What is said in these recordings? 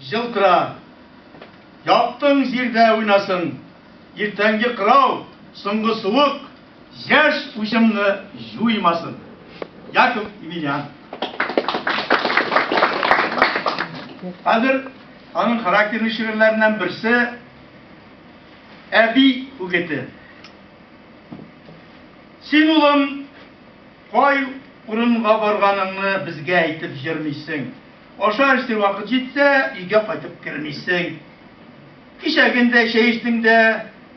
жылтыра. Яптың жерде ойнасын, ертеңге қырау, соңғы суық, жаш ұжымны жуймасын. Яков Емельян. Қазір аның характерлі ширлерінен бірсі әби үгеті. Сен ұлым, қой ұрынға барғаныңны бізге айтып жүрмейсің. Оша істер вақыт жетсе, үйге қайтып кірмейсің. Кешегінде шейістіңде,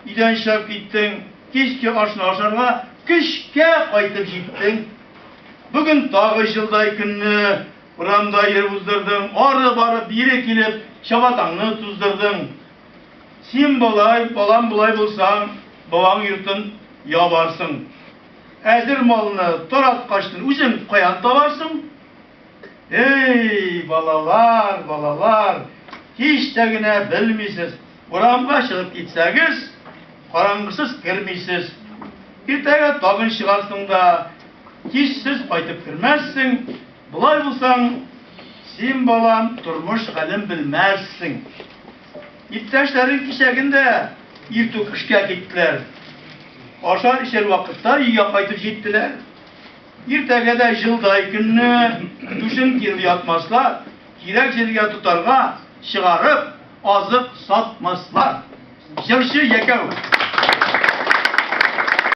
үйден шығып кеттің, кешке ашына ашарға, кішке қайтып жеттің. Бүгін тағы жылдай күнні, ұрамда ер бұздырдың, ары барып бере келіп, шабатаңны тұздырдың. Сен балам бұлай болсаң, балаң ертін ябарсың. Әзір малыны тұрат қаштың, өзің қоян табарсың. Ей, балалар, кештегіне білмейсіз. Ұрамға шығып кетсәгіз, қараңғысыз кірмейсіз. Ертегі тағын шығарсың да, кешсіз қайтып кірмәссің. Бұлай болсаң, сен балам тұрмыш әлім білмәссің. Иптәшлерін кешегінде ертік ішке кеттілер. Ашар ішер вақытта үйге қайтып жеттілер. Ертегеде жылдай күнні түшін келі ятмаслар, керек жерге тұтарға шығарып, азық сатмаслар. Жыршы Яков.